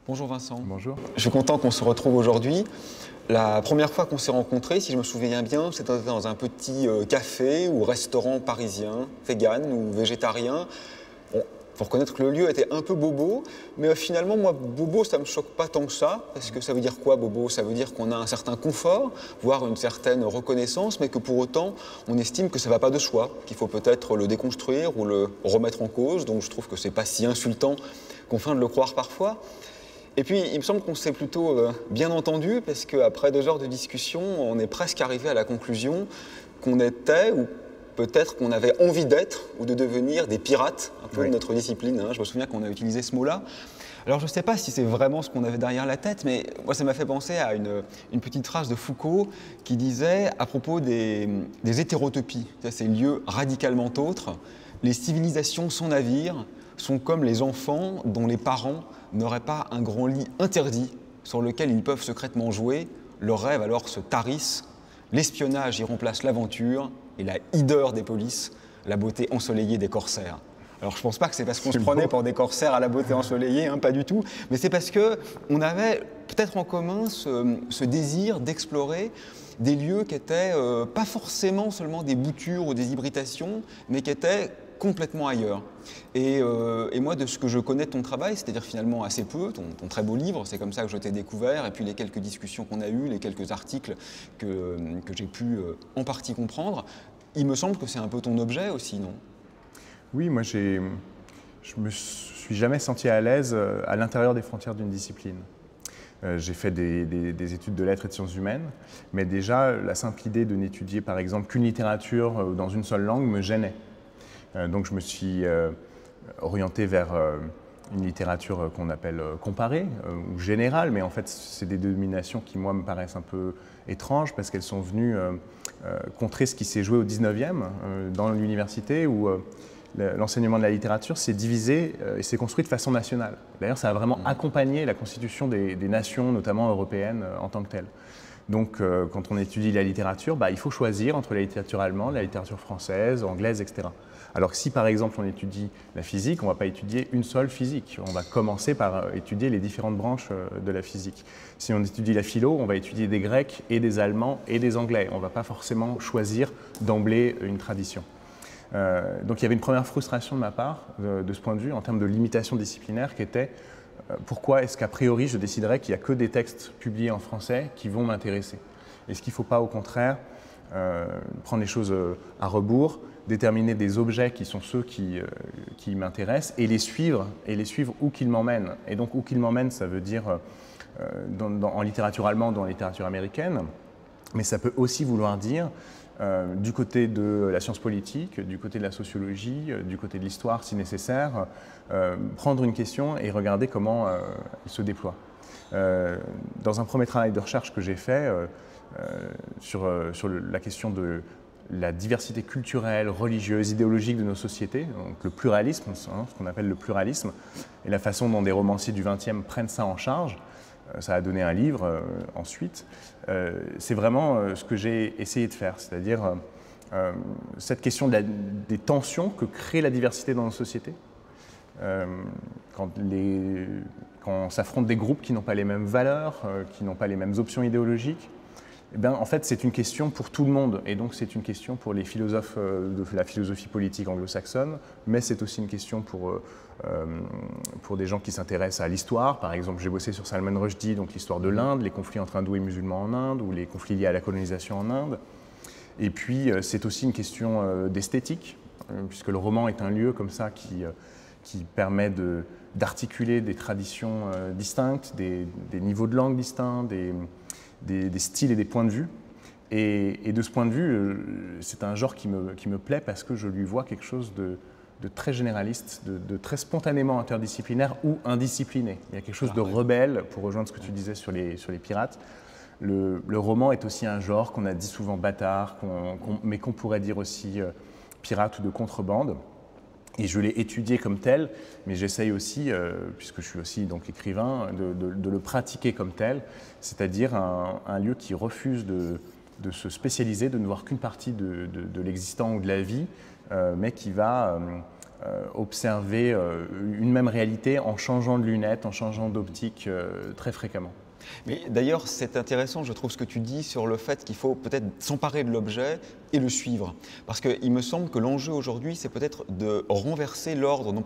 Bonjour Vincent. Bonjour. Je suis content qu'on se retrouve aujourd'hui. La première fois qu'on s'est rencontrés, si je me souviens bien, c'était dans un petit café ou restaurant parisien, vegan ou végétarien. Bon, faut reconnaître que le lieu était un peu bobo, mais finalement, moi, bobo, ça ne me choque pas tant que ça, parce que ça veut dire quoi, bobo? Ça veut dire qu'on a un certain confort, voire une certaine reconnaissance, mais que pour autant, on estime que ça ne va pas de soi, qu'il faut peut-être le déconstruire ou le remettre en cause, donc je trouve que ce n'est pas si insultant qu'on feint de le croire parfois. Et puis, il me semble qu'on s'est plutôt bien entendu, parce qu'après 2 heures de discussion, on est presque arrivé à la conclusion qu'on était, ou peut-être qu'on avait envie d'être, ou de devenir des pirates, un peu de notre discipline. Hein. Je me souviens qu'on a utilisé ce mot-là. Alors, je ne sais pas si c'est vraiment ce qu'on avait derrière la tête, mais moi, ça m'a fait penser à une petite phrase de Foucault qui disait, à propos des hétérotopies, ces lieux radicalement autres, les civilisations sans navire sont comme les enfants dont les parents n'auraient pas un grand lit interdit sur lequel ils peuvent secrètement jouer. Leurs rêves alors se tarissent, l'espionnage y remplace l'aventure et la hideur des polices, la beauté ensoleillée des corsaires. Alors je ne pense pas que c'est parce qu'on se prenait pour des corsaires à la beauté ensoleillée, hein, pas du tout, mais c'est parce qu'on avait peut-être en commun ce désir d'explorer des lieux qui n'étaient pas forcément seulement des boutures ou des hybridations, mais qui étaient complètement ailleurs. Et moi, de ce que je connais de ton travail, c'est-à-dire finalement assez peu, ton très beau livre, c'est comme ça que je t'ai découvert, et puis les quelques discussions qu'on a eues, les quelques articles que j'ai pu en partie comprendre, il me semble que c'est un peu ton objet aussi, non? Oui, moi je me suis jamais senti à l'aise à l'intérieur des frontières d'une discipline. J'ai fait des études de lettres et de sciences humaines, mais déjà la simple idée de n'étudier par exemple qu'une littérature dans une seule langue me gênait. Donc je me suis orienté vers une littérature qu'on appelle comparée ou générale, mais en fait c'est des dénominations qui moi me paraissent un peu étranges parce qu'elles sont venues contrer ce qui s'est joué au 19e dans l'université où l'enseignement de la littérature s'est divisé et s'est construit de façon nationale. D'ailleurs ça a vraiment accompagné la constitution des nations, notamment européennes en tant que telles. Donc quand on étudie la littérature, il faut choisir entre la littérature allemande, la littérature française, anglaise, etc. Alors que si par exemple on étudie la physique, on ne va pas étudier une seule physique. On va commencer par étudier les différentes branches de la physique. Si on étudie la philo, on va étudier des Grecs et des Allemands et des Anglais. On ne va pas forcément choisir d'emblée une tradition. Donc il y avait une première frustration de ma part de ce point de vue en termes de limitation disciplinaire qui était pourquoi est-ce qu'a priori je déciderais qu'il n'y a que des textes publiés en français qui vont m'intéresser? Est-ce qu'il ne faut pas au contraire prendre les choses à rebours, déterminer des objets qui sont ceux qui m'intéressent et les suivre où qu'ils m'emmènent? Et donc où qu'ils m'emmènent, ça veut dire en littérature allemande ou en littérature américaine, mais ça peut aussi vouloir dire du côté de la science politique, du côté de la sociologie, du côté de l'histoire si nécessaire, prendre une question et regarder comment elle se déploie. Dans un premier travail de recherche que j'ai fait sur la question de la diversité culturelle, religieuse, idéologique de nos sociétés, donc le pluralisme, ce qu'on appelle le pluralisme, et la façon dont des romanciers du XXe prennent ça en charge, ça a donné un livre ensuite. C'est vraiment ce que j'ai essayé de faire, c'est-à-dire cette question des tensions que crée la diversité dans nos sociétés. Quand s'affrontent des groupes qui n'ont pas les mêmes valeurs, qui n'ont pas les mêmes options idéologiques, eh bien, en fait, c'est une question pour tout le monde, et donc c'est une question pour les philosophes de la philosophie politique anglo-saxonne, mais c'est aussi une question pour des gens qui s'intéressent à l'histoire. Par exemple, j'ai bossé sur Salman Rushdie, donc l'histoire de l'Inde, les conflits entre hindous et musulmans en Inde, ou les conflits liés à la colonisation en Inde. Et puis, c'est aussi une question d'esthétique, puisque le roman est un lieu comme ça qui permet d'articuler des traditions distinctes, des niveaux de langue distincts, des styles et des points de vue. Et de ce point de vue, c'est un genre qui me plaît parce que je lui vois quelque chose de très généraliste, de très spontanément interdisciplinaire ou indiscipliné. Il y a quelque chose de rebelle, pour rejoindre ce que tu disais sur les pirates. Le roman est aussi un genre qu'on a dit souvent bâtard, mais qu'on pourrait dire aussi pirate ou de contrebande. Et je l'ai étudié comme tel, mais j'essaye aussi, puisque je suis aussi donc écrivain, de le pratiquer comme tel, c'est-à-dire un lieu qui refuse de se spécialiser, de ne voir qu'une partie de l'existant ou de la vie, mais qui va observer une même réalité en changeant de lunettes, en changeant d'optique très fréquemment. Mais d'ailleurs, c'est intéressant, je trouve, ce que tu dis sur le fait qu'il faut peut-être s'emparer de l'objet et le suivre. Parce qu'il me semble que l'enjeu aujourd'hui, c'est peut-être de renverser l'ordre, non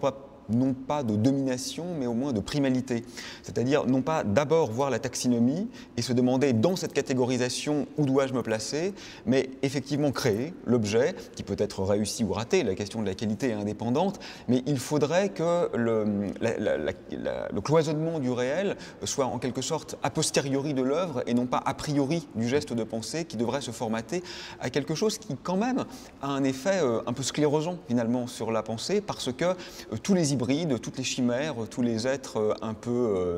pas de domination, mais au moins de primalité. C'est-à-dire, non pas d'abord voir la taxinomie et se demander dans cette catégorisation où dois-je me placer, mais effectivement créer l'objet, qui peut être réussi ou raté, la question de la qualité est indépendante, mais il faudrait que le cloisonnement du réel soit en quelque sorte a posteriori de l'œuvre et non pas a priori du geste de pensée qui devrait se formater à quelque chose qui quand même a un effet un peu sclérosant finalement sur la pensée, parce que tous les hybrides, toutes les chimères, tous les êtres un peu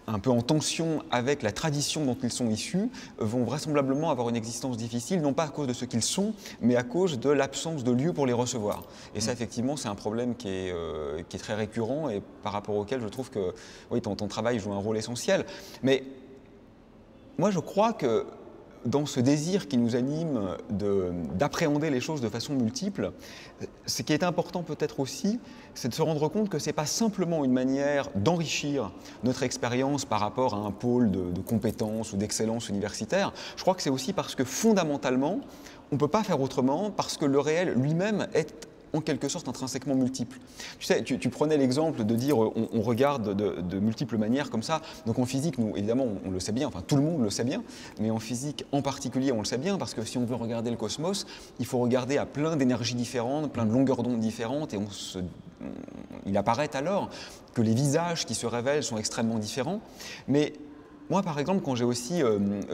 en tension avec la tradition dont ils sont issus vont vraisemblablement avoir une existence difficile, non pas à cause de ce qu'ils sont, mais à cause de l'absence de lieu pour les recevoir. Et ça, effectivement, c'est un problème qui est très récurrent et par rapport auquel je trouve que oui, ton travail joue un rôle essentiel. Mais moi, je crois que dans ce désir qui nous anime d'appréhender les choses de façon multiple, ce qui est important peut-être aussi, c'est de se rendre compte que ce n'est pas simplement une manière d'enrichir notre expérience par rapport à un pôle de compétences ou d'excellence universitaire. Je crois que c'est aussi parce que fondamentalement, on ne peut pas faire autrement, parce que le réel lui-même est en quelque sorte intrinsèquement multiples. Tu sais, tu prenais l'exemple de dire on regarde de multiples manières comme ça. Donc en physique, nous, évidemment, on le sait bien, enfin tout le monde le sait bien, mais en physique en particulier, on le sait bien, parce que si on veut regarder le cosmos, il faut regarder à plein d'énergies différentes, plein de longueurs d'onde différentes, et il apparaît alors que les visages qui se révèlent sont extrêmement différents. Mais moi, par exemple, quand j'ai aussi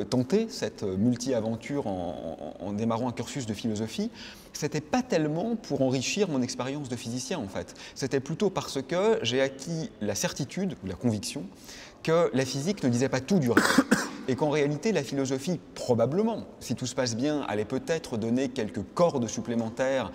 tenté cette multi-aventure en démarrant un cursus de philosophie, c'était pas tellement pour enrichir mon expérience de physicien, en fait. C'était plutôt parce que j'ai acquis la certitude, ou la conviction, que la physique ne disait pas tout du réel. Et qu'en réalité, la philosophie, probablement, si tout se passe bien, allait peut-être donner quelques cordes supplémentaires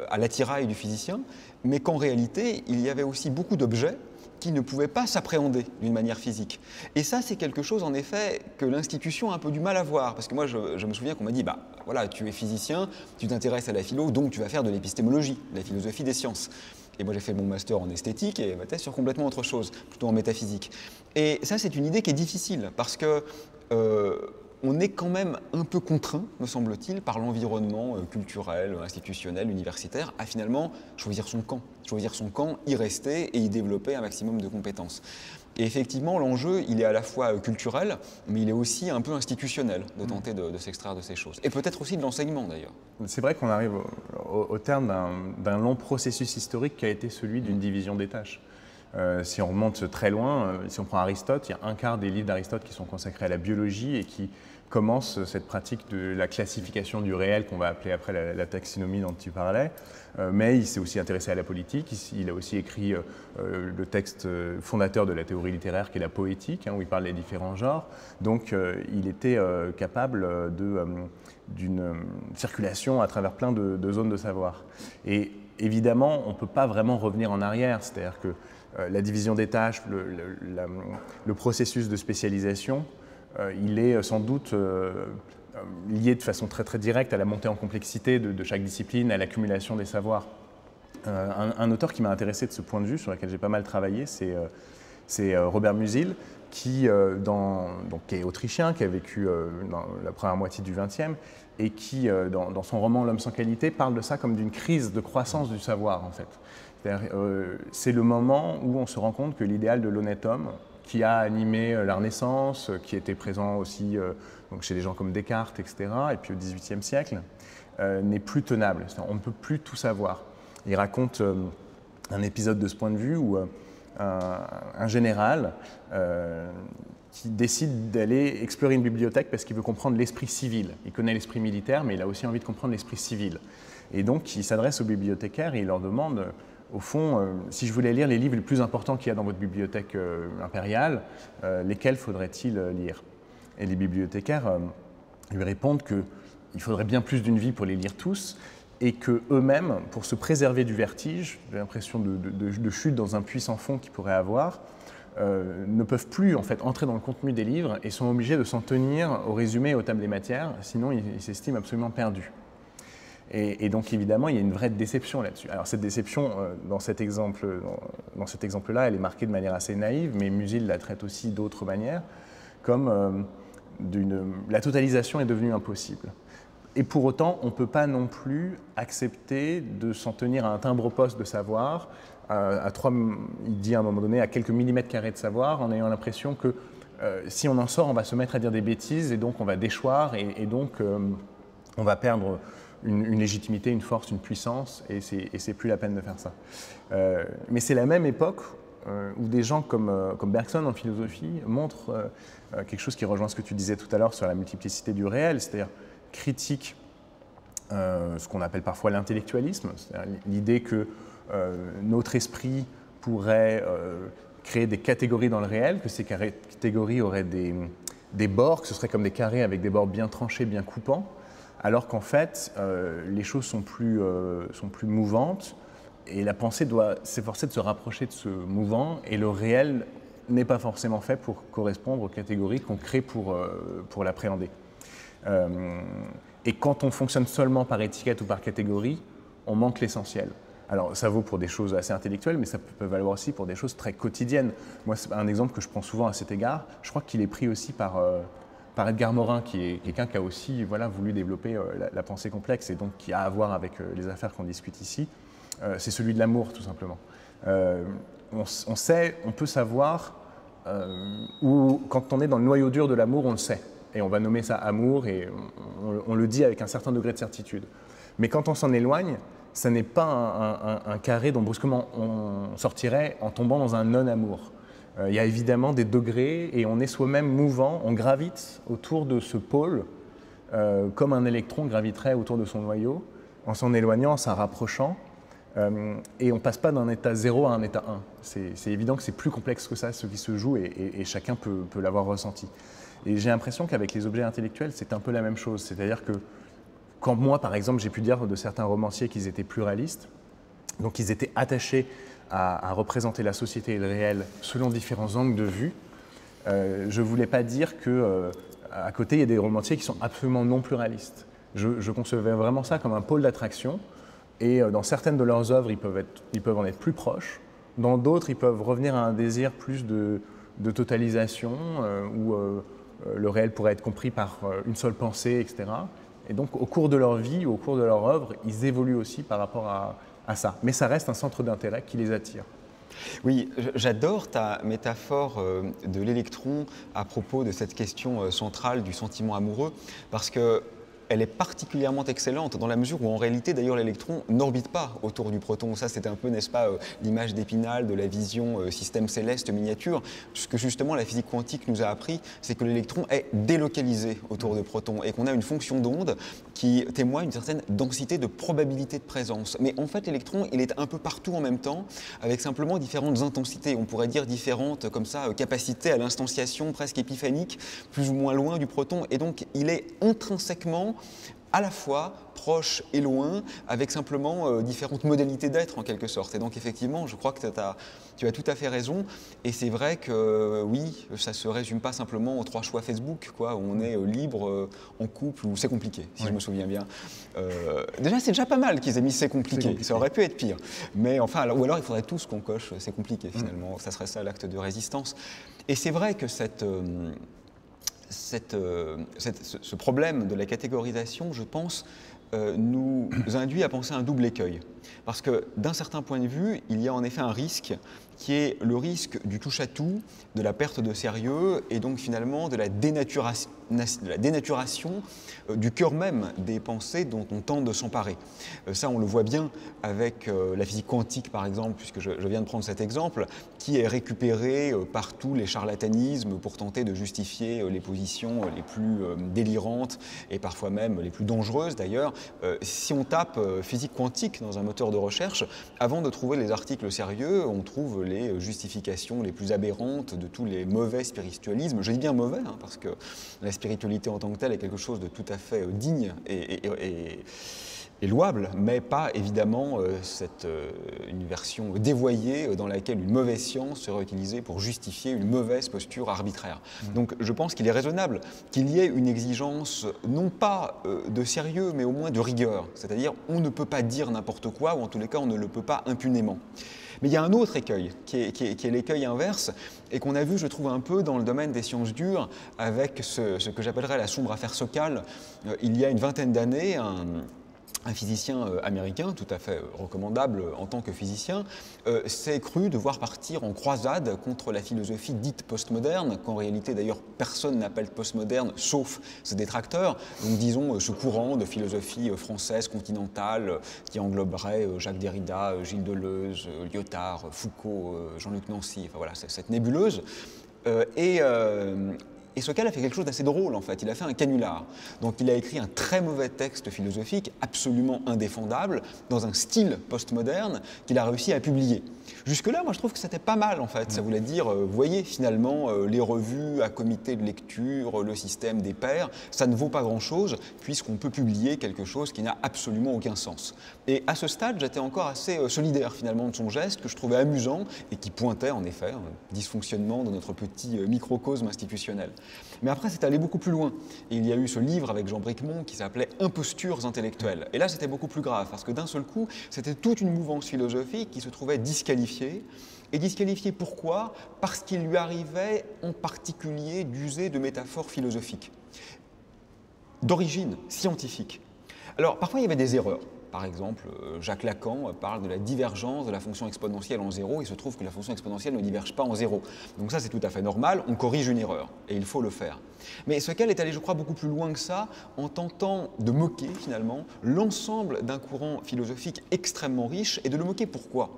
à l'attirail du physicien, mais qu'en réalité, il y avait aussi beaucoup d'objets qui ne pouvaient pas s'appréhender d'une manière physique. Et ça, c'est quelque chose, en effet, que l'institution a un peu du mal à voir. Parce que moi, je me souviens qu'on m'a dit, bah voilà, tu es physicien, tu t'intéresses à la philo, donc tu vas faire de l'épistémologie, de la philosophie des sciences. Et moi, j'ai fait mon master en esthétique et ma thèse sur complètement autre chose, plutôt en métaphysique. Et ça, c'est une idée qui est difficile, parce que on est quand même un peu contraint, me semble-t-il, par l'environnement culturel, institutionnel, universitaire, à finalement choisir son camp, y rester et y développer un maximum de compétences. Et effectivement, l'enjeu, il est à la fois culturel, mais il est aussi un peu institutionnel de tenter de s'extraire de ces choses. Et peut-être aussi de l'enseignement, d'ailleurs. C'est vrai qu'on arrive au terme d'un long processus historique qui a été celui d'une division des tâches. Si on remonte très loin, si on prend Aristote, il y a un quart des livres d'Aristote qui sont consacrés à la biologie et qui commencent cette pratique de la classification du réel qu'on va appeler après la taxinomie dont tu parlais. Mais il s'est aussi intéressé à la politique, il a aussi écrit le texte fondateur de la théorie littéraire qui est la poétique, où il parle des différents genres. Donc il était capable d'une circulation à travers plein de zones de savoir. Et évidemment, on ne peut pas vraiment revenir en arrière, c'est-à-dire que la division des tâches, le processus de spécialisation, il est sans doute lié de façon très, très directe à la montée en complexité de chaque discipline, à l'accumulation des savoirs. Un auteur qui m'a intéressé de ce point de vue, sur lequel j'ai pas mal travaillé, c'est Robert Musil, qui est autrichien, qui a vécu dans la première moitié du XXe, et qui, dans son roman L'homme sans qualité, parle de ça comme d'une crise de croissance du savoir, en fait. C'est le moment où on se rend compte que l'idéal de l'honnête homme, qui a animé la Renaissance, qui était présent aussi donc chez des gens comme Descartes, etc., et puis au XVIIIe siècle, n'est plus tenable. On ne peut plus tout savoir. Il raconte un épisode de ce point de vue où un général qui décide d'aller explorer une bibliothèque parce qu'il veut comprendre l'esprit civil. Il connaît l'esprit militaire, mais il a aussi envie de comprendre l'esprit civil. Et donc, il s'adresse aux bibliothécaires et il leur demande, au fond, si je voulais lire les livres les plus importants qu'il y a dans votre bibliothèque impériale, lesquels faudrait-il lire? Et les bibliothécaires lui répondent qu'il faudrait bien plus d'une vie pour les lire tous, et qu'eux-mêmes, pour se préserver du vertige, de l'impression de chute dans un puits sans fond qu'ils pourraient avoir, ne peuvent plus en fait entrer dans le contenu des livres et sont obligés de s'en tenir au résumé et aux tables des matières, sinon ils s'estiment absolument perdus. Et donc évidemment, il y a une vraie déception là-dessus. Alors cette déception, dans cet exemple-là, elle est marquée de manière assez naïve, mais Musil la traite aussi d'autres manières, comme la totalisation est devenue impossible. Et pour autant, on ne peut pas non plus accepter de s'en tenir à un timbre-poste de savoir, il dit à un moment donné, à quelques millimètres carrés de savoir, en ayant l'impression que si on en sort, on va se mettre à dire des bêtises, et donc on va déchoir, et donc on va perdre une légitimité, une force, une puissance, et c'est plus la peine de faire ça. Mais c'est la même époque où des gens comme Bergson en philosophie montrent quelque chose qui rejoint ce que tu disais tout à l'heure sur la multiplicité du réel, c'est-à-dire critique ce qu'on appelle parfois l'intellectualisme, c'est-à-dire l'idée que notre esprit pourrait créer des catégories dans le réel, que ces catégories auraient des bords, que ce serait comme des carrés avec des bords bien tranchés, bien coupants, alors qu'en fait, les choses sont plus mouvantes et la pensée doit s'efforcer de se rapprocher de ce mouvant et le réel n'est pas forcément fait pour correspondre aux catégories qu'on crée pour l'appréhender. Et quand on fonctionne seulement par étiquette ou par catégorie, on manque l'essentiel. Alors ça vaut pour des choses assez intellectuelles, mais ça peut valoir aussi pour des choses très quotidiennes. Moi, c'est un exemple que je prends souvent à cet égard. Je crois qu'il est pris aussi par Edgar Morin, qui est quelqu'un qui a aussi voulu développer la pensée complexe et donc qui a à voir avec les affaires qu'on discute ici. C'est celui de l'amour, tout simplement. On peut savoir où, quand on est dans le noyau dur de l'amour, on le sait. Et on va nommer ça amour et on le dit avec un certain degré de certitude. Mais quand on s'en éloigne, ça n'est pas un carré dont brusquement on sortirait en tombant dans un non-amour. Il y a évidemment des degrés et on est soi-même mouvant, on gravite autour de ce pôle comme un électron graviterait autour de son noyau, en s'en éloignant, en s'en rapprochant, et on ne passe pas d'un état 0 à un état 1. C'est évident que c'est plus complexe que ça, ce qui se joue, et chacun peut l'avoir ressenti. Et j'ai l'impression qu'avec les objets intellectuels, c'est un peu la même chose. C'est-à-dire que quand moi, par exemple, j'ai pu dire de certains romanciers qu'ils étaient pluralistes, donc ils étaient attachés à représenter la société et le réel selon différents angles de vue, je ne voulais pas dire qu'à côté, il y a des romanciers qui sont absolument non pluralistes. Je concevais vraiment ça comme un pôle d'attraction, et dans certaines de leurs œuvres, ils peuvent en être plus proches. Dans d'autres, ils peuvent revenir à un désir plus de totalisation, où le réel pourrait être compris par une seule pensée, etc. Et donc, au cours de leur vie, au cours de leur œuvre, ils évoluent aussi par rapport à ça. Mais ça reste un centre d'intérêt qui les attire. Oui, j'adore ta métaphore de l'électron à propos de cette question centrale du sentiment amoureux, parce que elle est particulièrement excellente dans la mesure où en réalité d'ailleurs l'électron n'orbite pas autour du proton. Ça c'était un peu, n'est-ce pas, l'image d'Épinal de la vision système céleste miniature. Ce que justement la physique quantique nous a appris, c'est que l'électron est délocalisé autour de protons et qu'on a une fonction d'onde qui témoigne d'une certaine densité de probabilité de présence. Mais en fait l'électron il est un peu partout en même temps avec simplement différentes intensités. On pourrait dire différentes comme ça capacités à l'instanciation presque épiphanique, plus ou moins loin du proton, et donc il est intrinsèquement à la fois proche et loin, avec simplement différentes modalités d'être en quelque sorte. Et donc effectivement, je crois que tu as tout à fait raison. Et c'est vrai que oui, ça ne se résume pas simplement aux 3 choix Facebook, quoi, où on est libre, en couple, ou c'est compliqué, si je me souviens bien. Déjà, c'est déjà pas mal qu'ils aient mis c'est compliqué. Ça aurait pu être pire. Mais enfin, ou alors il faudrait tous qu'on coche c'est compliqué finalement. Ça serait ça l'acte de résistance. Et c'est vrai que ce problème de la catégorisation, je pense, nous induit à penser à un double écueil. Parce que d'un certain point de vue, il y a en effet un risque qui est le risque du touche-à-tout, de la perte de sérieux et donc finalement de la dénaturation du cœur même des pensées dont on tente de s'emparer. Ça, on le voit bien avec la physique quantique, par exemple, puisque je viens de prendre cet exemple, qui est récupéré par tous les charlatanismes pour tenter de justifier les positions les plus délirantes et parfois même les plus dangereuses d'ailleurs. Si on tape physique quantique dans un moteur de recherche, avant de trouver les articles sérieux, on trouve les justifications les plus aberrantes de tous les mauvais spiritualismes. Je dis bien mauvais, hein, parce que la spiritualité en tant que telle est quelque chose de tout à fait digne et est louable, mais pas évidemment une version dévoyée dans laquelle une mauvaise science serait utilisée pour justifier une mauvaise posture arbitraire. Donc je pense qu'il est raisonnable qu'il y ait une exigence non pas de sérieux, mais au moins de rigueur. C'est-à-dire on ne peut pas dire n'importe quoi, ou en tous les cas on ne le peut pas impunément. Mais il y a un autre écueil, qui est l'écueil inverse, et qu'on a vu, je trouve, un peu dans le domaine des sciences dures, avec ce que j'appellerais la sombre affaire Sokal. Il y a une vingtaine d'années, un physicien américain, tout à fait recommandable en tant que physicien, s'est cru devoir partir en croisade contre la philosophie dite postmoderne, qu'en réalité d'ailleurs personne n'appelle postmoderne sauf ses détracteurs. Donc disons ce courant de philosophie française continentale qui engloberait Jacques Derrida, Gilles Deleuze, Lyotard, Foucault, Jean-Luc Nancy, enfin voilà, cette nébuleuse. Et Sokal a fait quelque chose d'assez drôle en fait, il a fait un canular. Donc il a écrit un très mauvais texte philosophique, absolument indéfendable, dans un style postmoderne qu'il a réussi à publier. Jusque-là, moi je trouve que c'était pas mal en fait. Ça voulait dire, vous voyez finalement, les revues à comité de lecture, le système des pairs, ça ne vaut pas grand-chose puisqu'on peut publier quelque chose qui n'a absolument aucun sens. Et à ce stade, j'étais encore assez solidaire finalement de son geste, que je trouvais amusant et qui pointait en effet un dysfonctionnement de notre petit microcosme institutionnel. Mais après, c'est allé beaucoup plus loin. Et il y a eu ce livre avec Jean Bricmont qui s'appelait « Impostures intellectuelles ». Et là, c'était beaucoup plus grave, parce que d'un seul coup, c'était toute une mouvance philosophique qui se trouvait disqualifiée. Et disqualifiée pourquoi? Parce qu'il lui arrivait en particulier d'user de métaphores philosophiques, d'origine scientifique. Alors, parfois, il y avait des erreurs. Par exemple, Jacques Lacan parle de la divergence de la fonction exponentielle en zéro. Il se trouve que la fonction exponentielle ne diverge pas en zéro. Donc ça, c'est tout à fait normal. On corrige une erreur et il faut le faire. Mais Sokal est allé, je crois, beaucoup plus loin que ça en tentant de moquer, finalement, l'ensemble d'un courant philosophique extrêmement riche. Et de le moquer pourquoi?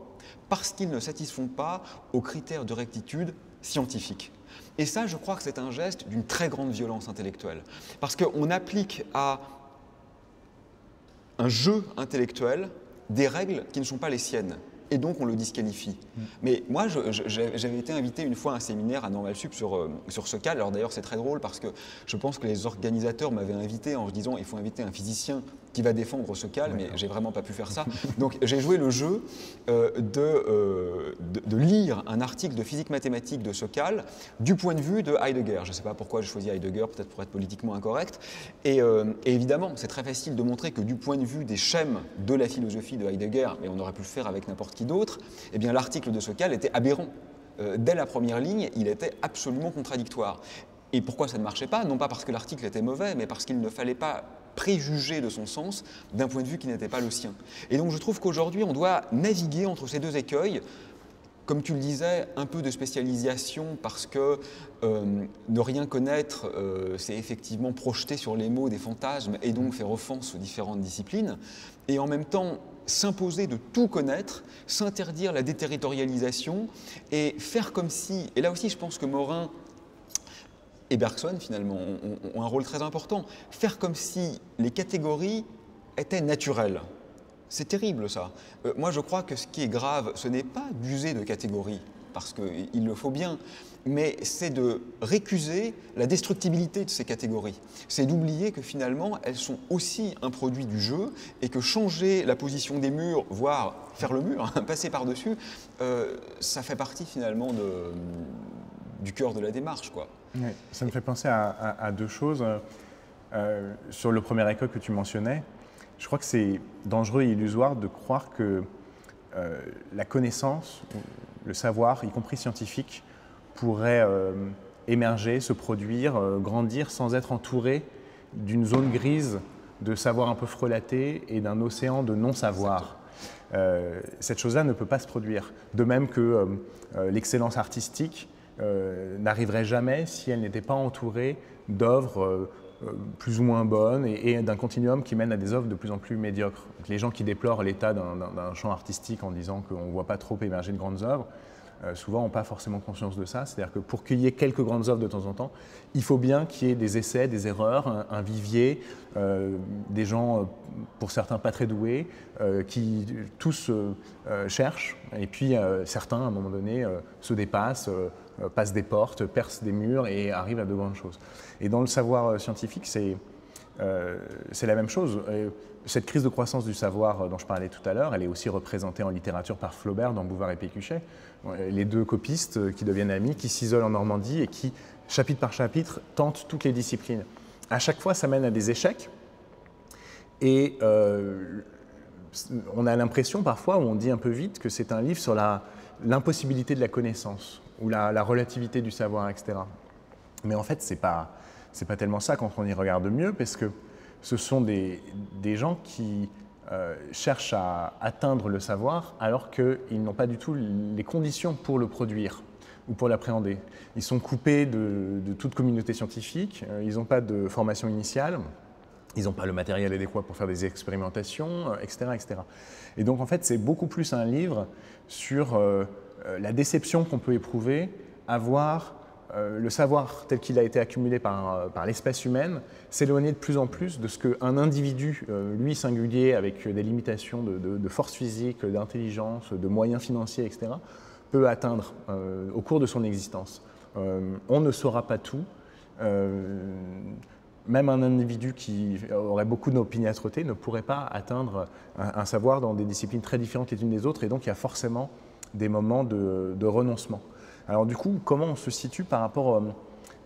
Parce qu'ils ne satisfont pas aux critères de rectitude scientifiques. Et ça, je crois que c'est un geste d'une très grande violence intellectuelle. Parce qu'on applique à un jeu intellectuel des règles qui ne sont pas les siennes. Et donc on le disqualifie. Mais moi, j'avais été invité une fois à un séminaire à Normal Sup sur Sokal. Alors d'ailleurs, c'est très drôle parce que je pense que les organisateurs m'avaient invité en se disant il faut inviter un physicien qui va défendre Sokal, mais j'ai vraiment pas pu faire ça. Donc j'ai joué le jeu de lire un article de physique mathématique de Sokal du point de vue de Heidegger. Je ne sais pas pourquoi j'ai choisi Heidegger, peut-être pour être politiquement incorrect. Et évidemment, c'est très facile de montrer que du point de vue des schèmes de la philosophie de Heidegger, mais on aurait pu le faire avec n'importe qui d'autre, eh bien l'article de Sokal était aberrant. Dès la première ligne, il était absolument contradictoire. Et pourquoi ça ne marchait pas? Non pas parce que l'article était mauvais, mais parce qu'il ne fallait pas préjuger de son sens d'un point de vue qui n'était pas le sien. Et donc je trouve qu'aujourd'hui, on doit naviguer entre ces deux écueils. Comme tu le disais, un peu de spécialisation parce que ne rien connaître, c'est effectivement projeter sur les mots des fantasmes et donc faire offense aux différentes disciplines. Et en même temps, s'imposer de tout connaître, s'interdire la déterritorialisation et faire comme si, et là aussi je pense que Morin et Bergson finalement ont un rôle très important, faire comme si les catégories étaient naturelles. C'est terrible ça. Moi je crois que ce qui est grave, ce n'est pas d'user de catégories, parce qu'il le faut bien, mais c'est de récuser la destructibilité de ces catégories. C'est d'oublier que finalement elles sont aussi un produit du jeu et que changer la position des murs, voire faire le mur, passer par-dessus, ça fait partie finalement du cœur de la démarche, quoi. Ouais, ça me fait penser à deux choses. Sur le premier écueil que tu mentionnais, je crois que c'est dangereux et illusoire de croire que la connaissance, le savoir, y compris scientifique, pourrait émerger, se produire, grandir sans être entouré d'une zone grise de savoir un peu frelaté et d'un océan de non-savoir. Cette chose-là ne peut pas se produire. De même que l'excellence artistique n'arriverait jamais si elle n'était pas entourée d'œuvres plus ou moins bonnes et d'un continuum qui mène à des œuvres de plus en plus médiocres. Donc, les gens qui déplorent l'état d'un champ artistique en disant qu'on ne voit pas trop émerger de grandes œuvres, souvent n'ont pas forcément conscience de ça. C'est-à-dire que pour qu'il y ait quelques grandes œuvres de temps en temps, il faut bien qu'il y ait des essais, des erreurs, un vivier, des gens, pour certains pas très doués, qui tous cherchent, et puis certains, à un moment donné, se dépassent, passent des portes, percent des murs et arrivent à de grandes choses. Et dans le savoir scientifique, c'est c'est la même chose. Cette crise de croissance du savoir dont je parlais tout à l'heure, elle est aussi représentée en littérature par Flaubert dans Bouvard et Pécuchet. Les deux copistes qui deviennent amis, qui s'isolent en Normandie et qui, chapitre par chapitre, tentent toutes les disciplines. À chaque fois, ça mène à des échecs. Et on a l'impression parfois, où on dit un peu vite, que c'est un livre sur l'impossibilité de la connaissance ou la relativité du savoir, etc. Mais en fait, c'est pas tellement ça quand on y regarde mieux, parce que ce sont des gens qui cherchent à atteindre le savoir alors qu'ils n'ont pas du tout les conditions pour le produire ou pour l'appréhender. Ils sont coupés de toute communauté scientifique, ils n'ont pas de formation initiale, ils n'ont pas le matériel adéquat pour faire des expérimentations, etc., etc. Et donc en fait, c'est beaucoup plus un livre sur la déception qu'on peut éprouver à voir le savoir tel qu'il a été accumulé par l'espèce humaine s'éloigner de plus en plus de ce qu'un individu, lui singulier, avec des limitations de force physique, d'intelligence, de moyens financiers, etc., peut atteindre au cours de son existence. On ne saura pas tout. Même un individu qui aurait beaucoup d'opiniâtreté ne pourrait pas atteindre un savoir dans des disciplines très différentes les unes des autres, et donc il y a forcément des moments de renoncement. Alors du coup, comment on se situe par rapport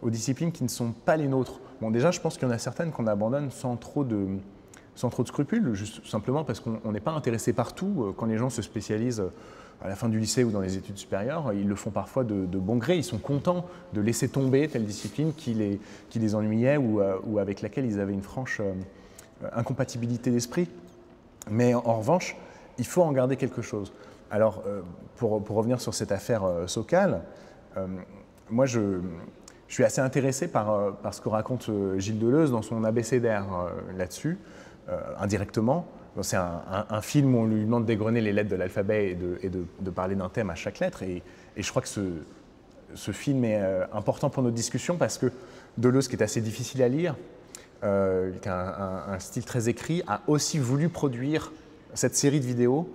aux disciplines qui ne sont pas les nôtres? Bon, déjà, je pense qu'il y en a certaines qu'on abandonne sans trop de scrupules, juste simplement parce qu'on n'est pas intéressé partout. Quand les gens se spécialisent à la fin du lycée ou dans les études supérieures, ils le font parfois de bon gré. Ils sont contents de laisser tomber telle discipline qui les ennuyait ou avec laquelle ils avaient une franche incompatibilité d'esprit. Mais en revanche, il faut en garder quelque chose. Alors, pour revenir sur cette affaire Sokal, moi je suis assez intéressé par ce que raconte Gilles Deleuze dans son abécédaire là-dessus, indirectement. C'est un film où on lui demande d'égrener les lettres de l'alphabet et de parler d'un thème à chaque lettre. Et je crois que ce film est important pour notre discussion parce que Deleuze, qui est assez difficile à lire, qui a un style très écrit, a aussi voulu produire cette série de vidéos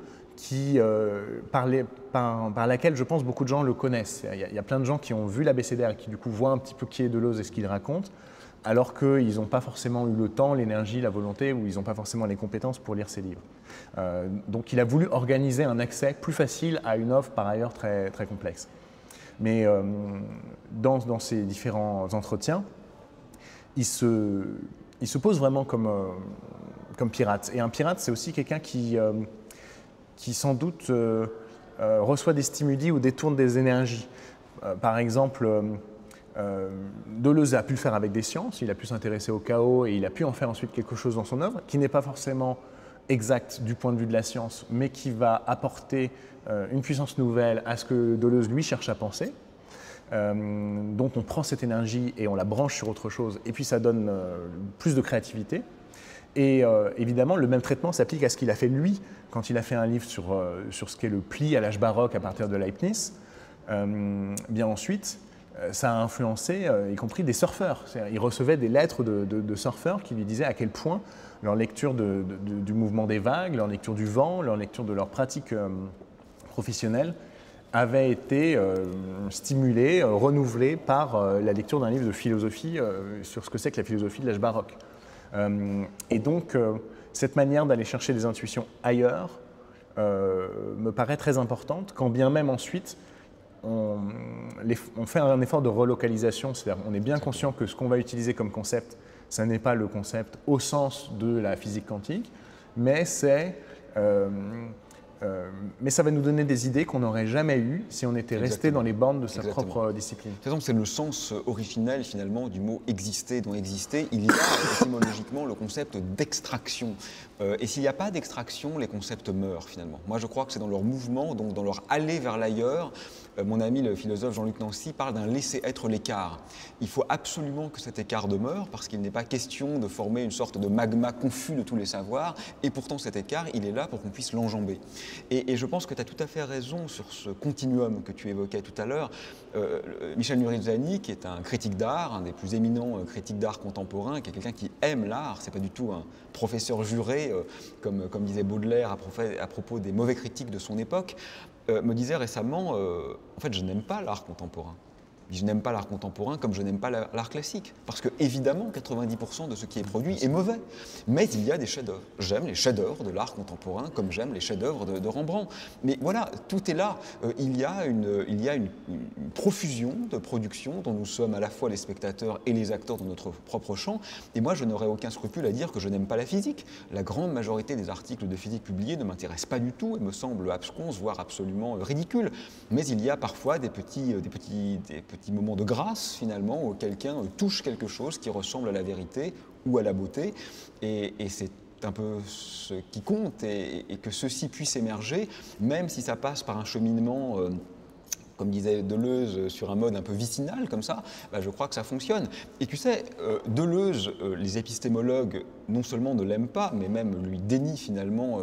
par laquelle, je pense, beaucoup de gens le connaissent. Il y a plein de gens qui ont vu l'abécédaire et qui, du coup, voient un petit peu qui est Deleuze et ce qu'il raconte, alors qu'ils n'ont pas forcément eu le temps, l'énergie, la volonté, ou ils n'ont pas forcément les compétences pour lire ces livres. Donc, il a voulu organiser un accès plus facile à une offre, par ailleurs, très, très complexe. Mais dans ces différents entretiens, il se pose vraiment comme pirate. Et un pirate, c'est aussi quelqu'un qui sans doute reçoit des stimuli ou détourne des énergies. Par exemple, Deleuze a pu le faire avec des sciences, il a pu s'intéresser au chaos et il a pu en faire ensuite quelque chose dans son œuvre, qui n'est pas forcément exact du point de vue de la science, mais qui va apporter une puissance nouvelle à ce que Deleuze, lui, cherche à penser. Donc on prend cette énergie et on la branche sur autre chose, et puis ça donne plus de créativité. Et évidemment, le même traitement s'applique à ce qu'il a fait lui, quand il a fait un livre sur ce qu'est le pli à l'âge baroque à partir de Leibniz. Bien ensuite, ça a influencé, y compris des surfeurs. Il recevait des lettres de surfeurs qui lui disaient à quel point leur lecture du mouvement des vagues, leur lecture du vent, leur lecture de leur pratique professionnelle avait été stimulée, renouvelée par la lecture d'un livre de philosophie sur ce que c'est que la philosophie de l'âge baroque. Et donc, cette manière d'aller chercher des intuitions ailleurs me paraît très importante, quand bien même ensuite on fait un effort de relocalisation, c'est-à-dire on est bien conscient que ce qu'on va utiliser comme concept, ça n'est pas le concept au sens de la physique quantique, mais mais ça va nous donner des idées qu'on n'aurait jamais eues si on était resté dans les bornes de sa propre discipline. C'est le sens originel finalement du mot exister. Dans exister, il y a étymologiquement le concept d'extraction. Et s'il n'y a pas d'extraction, les concepts meurent finalement. Moi je crois que c'est dans leur mouvement, donc dans leur aller vers l'ailleurs. Mon ami le philosophe Jean-Luc Nancy parle d'un laisser être l'écart. Il faut absolument que cet écart demeure parce qu'il n'est pas question de former une sorte de magma confus de tous les savoirs, et pourtant cet écart, il est là pour qu'on puisse l'enjamber. Et je pense que tu as tout à fait raison sur ce continuum que tu évoquais tout à l'heure. Michel Nurizzani, qui est un critique d'art, un des plus éminents critiques d'art contemporains, qui est quelqu'un qui aime l'art, c'est pas du tout un professeur juré, comme disait Baudelaire à propos des mauvais critiques de son époque, me disait récemment, en fait, je n'aime pas l'art contemporain. Je n'aime pas l'art contemporain comme je n'aime pas l'art classique. Parce que, évidemment, 90% de ce qui est produit est mauvais. Mais il y a des chefs-d'œuvre. J'aime les chefs-d'œuvre de l'art contemporain comme j'aime les chefs-d'œuvre de Rembrandt. Mais voilà, tout est là. Il y a une profusion de productions dont nous sommes à la fois les spectateurs et les acteurs dans notre propre champ. Et moi, je n'aurais aucun scrupule à dire que je n'aime pas la physique. La grande majorité des articles de physique publiés ne m'intéressent pas du tout et me semblent absconses, voire absolument ridicules. Mais il y a parfois des petits moments de grâce, finalement, où quelqu'un touche quelque chose qui ressemble à la vérité ou à la beauté. Et c'est un peu ce qui compte, et que ceci puisse émerger, même si ça passe par un cheminement comme disait Deleuze, sur un mode un peu vicinal comme ça, je crois que ça fonctionne. Et tu sais, Deleuze, les épistémologues non seulement ne l'aiment pas, mais même lui dénient finalement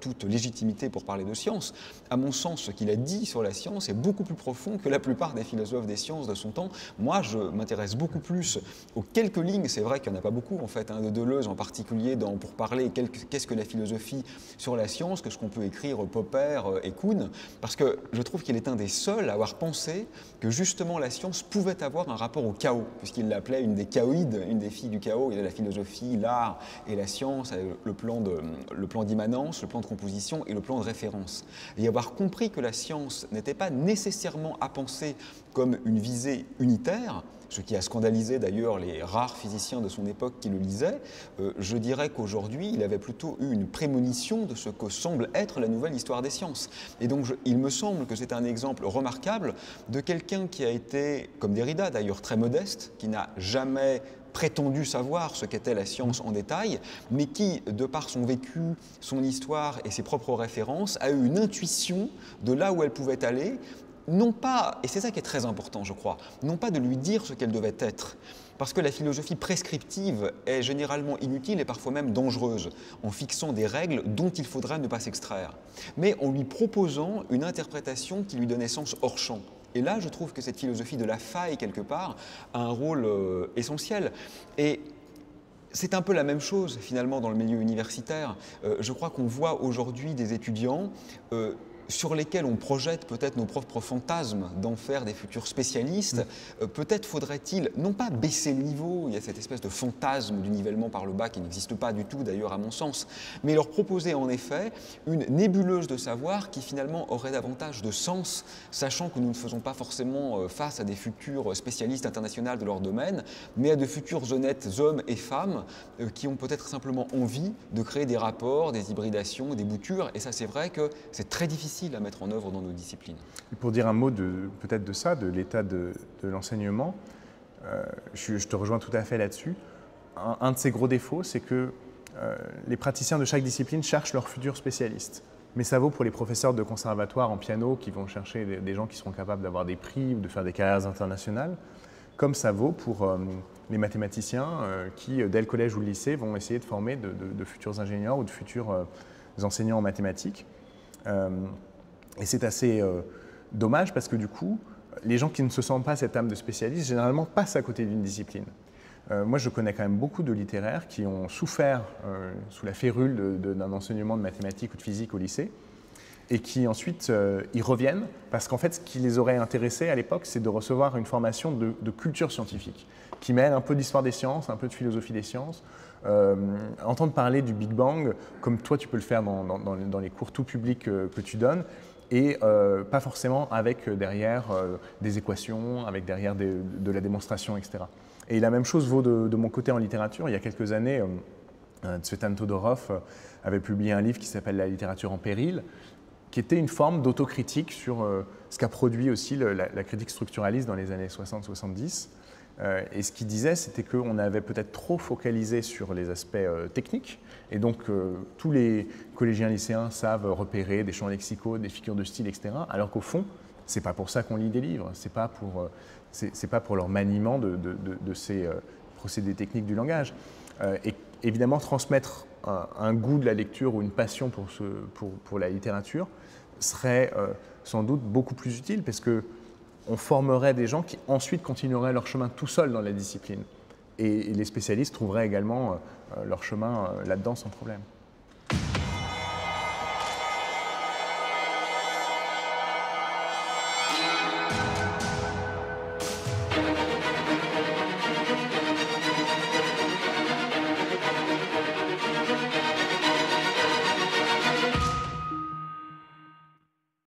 toute légitimité pour parler de science. À mon sens, ce qu'il a dit sur la science est beaucoup plus profond que la plupart des philosophes des sciences de son temps. Moi, je m'intéresse beaucoup plus aux quelques lignes, c'est vrai qu'il n'y en a pas beaucoup en fait, de Deleuze en particulier, pour parler qu'est-ce que la philosophie sur la science, que ce qu'on peut écrire Popper et Kuhn, parce que je trouve qu'il est un des seuls à avoir pensé que justement la science pouvait avoir un rapport au chaos, puisqu'il l'appelait une des chaoïdes, une des filles du chaos. Il y a la philosophie, l'art et la science, le plan d'immanence, le plan de composition et le plan de référence. Et avoir compris que la science n'était pas nécessairement à penser comme une visée unitaire, ce qui a scandalisé d'ailleurs les rares physiciens de son époque qui le lisaient, je dirais qu'aujourd'hui, il avait plutôt eu une prémonition de ce que semble être la nouvelle histoire des sciences. Et donc, il me semble que c'est un exemple remarquable de quelqu'un qui a été, comme Derrida d'ailleurs, très modeste, qui n'a jamais prétendu savoir ce qu'était la science en détail, mais qui, de par son vécu, son histoire et ses propres références, a eu une intuition de là où elle pouvait aller, non pas, et c'est ça qui est très important je crois, non pas de lui dire ce qu'elle devait être, parce que la philosophie prescriptive est généralement inutile et parfois même dangereuse, en fixant des règles dont il faudra ne pas s'extraire, mais en lui proposant une interprétation qui lui donnait sens hors champ. Et là, je trouve que cette philosophie de la faille, quelque part, a un rôle essentiel. Et c'est un peu la même chose, finalement, dans le milieu universitaire. Je crois qu'on voit aujourd'hui des étudiants sur lesquels on projette peut-être nos propres fantasmes d'en faire des futurs spécialistes. Peut-être faudrait-il, non pas baisser le niveau, il y a cette espèce de fantasme du nivellement par le bas qui n'existe pas du tout d'ailleurs à mon sens, mais leur proposer en effet une nébuleuse de savoir qui finalement aurait davantage de sens, sachant que nous ne faisons pas forcément face à des futurs spécialistes internationaux de leur domaine, mais à de futurs honnêtes hommes et femmes qui ont peut-être simplement envie de créer des rapports, des hybridations, des boutures, et ça c'est vrai que c'est très difficile à mettre en œuvre dans nos disciplines. Et pour dire un mot peut-être de ça, de l'état de l'enseignement, je te rejoins tout à fait là-dessus. Un de ses gros défauts, c'est que les praticiens de chaque discipline cherchent leurs futurs spécialistes. Mais ça vaut pour les professeurs de conservatoire en piano qui vont chercher des gens qui seront capables d'avoir des prix ou de faire des carrières internationales, comme ça vaut pour les mathématiciens qui, dès le collège ou le lycée, vont essayer de former de futurs ingénieurs ou de futurs enseignants en mathématiques. Et c'est assez dommage parce que du coup, les gens qui ne se sentent pas cette âme de spécialiste, généralement passent à côté d'une discipline. Moi, je connais quand même beaucoup de littéraires qui ont souffert sous la férule d'un enseignement de mathématiques ou de physique au lycée et qui ensuite y reviennent parce qu'en fait, ce qui les aurait intéressés à l'époque, c'est de recevoir une formation de culture scientifique qui mêle un peu d'histoire des sciences, un peu de philosophie des sciences, entendre parler du Big Bang comme toi tu peux le faire dans les cours tout publics que tu donnes et pas forcément avec derrière des équations, avec derrière de la démonstration, etc. Et la même chose vaut de mon côté en littérature. Il y a quelques années, Tsvetan Todorov avait publié un livre qui s'appelle « La littérature en péril », qui était une forme d'autocritique sur ce qu'a produit aussi la critique structuraliste dans les années 60-70. Et ce qu'il disait, c'était qu'on avait peut-être trop focalisé sur les aspects techniques. Et donc, tous les collégiens lycéens savent repérer des champs lexicaux, des figures de style, etc. Alors qu'au fond, c'est pas pour ça qu'on lit des livres. C'est pas pour leur maniement de ces procédés techniques du langage. Et évidemment, transmettre un goût de la lecture ou une passion pour la littérature serait sans doute beaucoup plus utile parce que on formerait des gens qui ensuite continueraient leur chemin tout seuls dans la discipline. Et les spécialistes trouveraient également leur chemin là-dedans sans problème.